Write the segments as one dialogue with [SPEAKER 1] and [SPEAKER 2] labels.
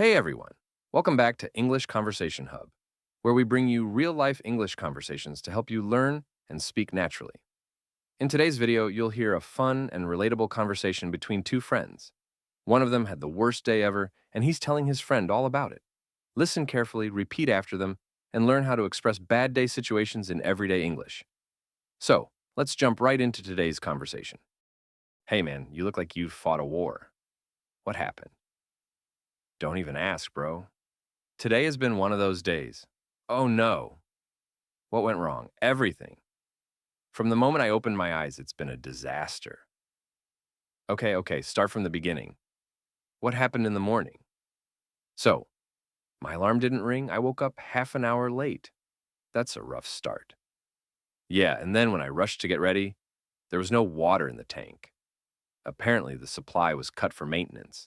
[SPEAKER 1] Hey everyone, welcome back to English Conversation Hub, where we bring you real-life English conversations to help you learn and speak naturally. In today's video, you'll hear a fun and relatable conversation between two friends. One of them had the worst day ever, and he's telling his friend all about it. Listen carefully, repeat after them, and learn how to express bad day situations in everyday English. So, let's jump right into today's conversation. Hey man, you look like you fought a war. What happened? Don't even ask, bro. Today has been one of those days. Oh no. What went wrong? Everything. From the moment I opened my eyes, it's been a disaster. Okay, start from the beginning. What happened in the morning? So, my alarm didn't ring. I woke up half an hour late. That's a rough start. Yeah, and then when I rushed to get ready, there was no water in the tank. Apparently, the supply was cut for maintenance.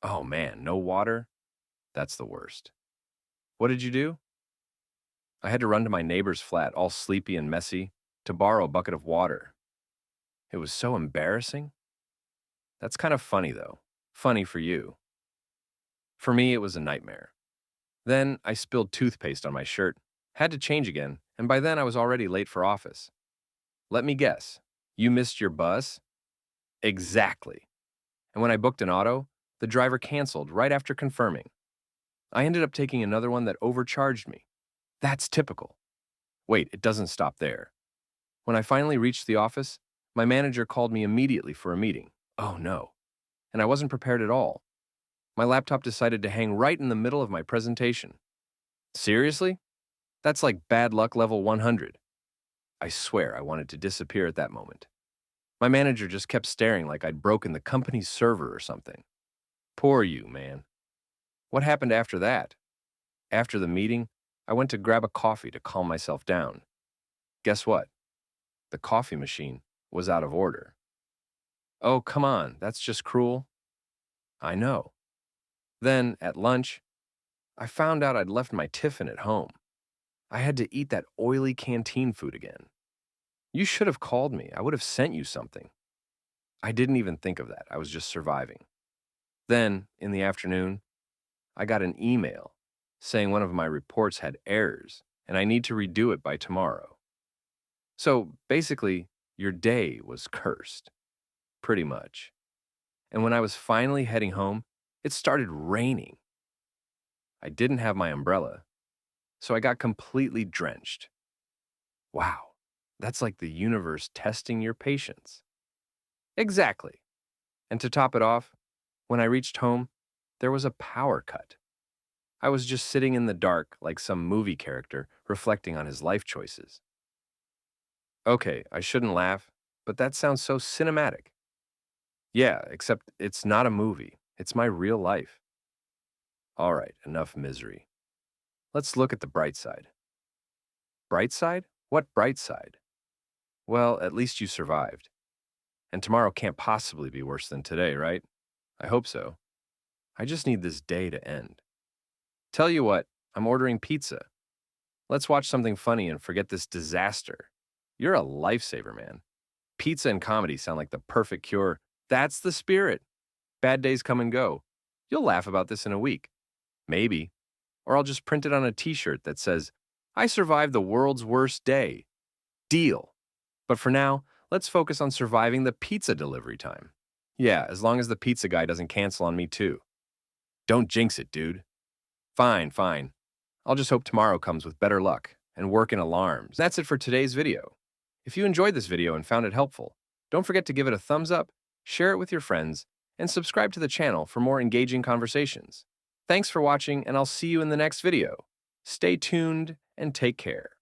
[SPEAKER 1] Oh man, no water? That's the worst. What did you do? I had to run to my neighbor's flat, all sleepy and messy, to borrow a bucket of water. It was so embarrassing. That's kind of funny, though. Funny for you. For me, it was a nightmare. Then I spilled toothpaste on my shirt, had to change again, and by then I was already late for office. Let me guess. You missed your bus? Exactly. And when I booked an auto, the driver canceled right after confirming. I ended up taking another one that overcharged me. That's typical. Wait, it doesn't stop there. When I finally reached the office, my manager called me immediately for a meeting. Oh no. And I wasn't prepared at all. My laptop decided to hang right in the middle of my presentation. Seriously? That's like bad luck level 100. I swear I wanted to disappear at that moment. My manager just kept staring like I'd broken the company's server or something. Poor you, man. What happened after that? After the meeting, I went to grab a coffee to calm myself down. Guess what? The coffee machine was out of order. Oh, come on, that's just cruel. I know. Then, at lunch, I found out I'd left my tiffin at home. I had to eat that oily canteen food again. You should have called me. I would have sent you something. I didn't even think of that. I was just surviving. Then, in the afternoon, I got an email saying one of my reports had errors and I need to redo it by tomorrow. So, basically, your day was cursed. Pretty much. And when I was finally heading home, it started raining. I didn't have my umbrella, so I got completely drenched. Wow, that's like the universe testing your patience. Exactly. And to top it off, when I reached home, there was a power cut. I was just sitting in the dark like some movie character reflecting on his life choices. Okay, I shouldn't laugh, but that sounds so cinematic. Yeah, except it's not a movie. It's my real life. All right, enough misery. Let's look at the bright side. Bright side? What bright side? Well, at least you survived. And tomorrow can't possibly be worse than today, right? I hope so. I just need this day to end. Tell you what, I'm ordering pizza. Let's watch something funny and forget this disaster. You're a lifesaver, man. Pizza and comedy sound like the perfect cure. That's the spirit. Bad days come and go. You'll laugh about this in a week. Maybe. Or I'll just print it on a t-shirt that says, I survived the world's worst day. Deal. But for now, let's focus on surviving the pizza delivery time. Yeah, as long as the pizza guy doesn't cancel on me too. Don't jinx it, dude. Fine. I'll just hope tomorrow comes with better luck and working alarms. That's it for today's video. If you enjoyed this video and found it helpful, don't forget to give it a thumbs up, share it with your friends, and subscribe to the channel for more engaging conversations. Thanks for watching, and I'll see you in the next video. Stay tuned and take care.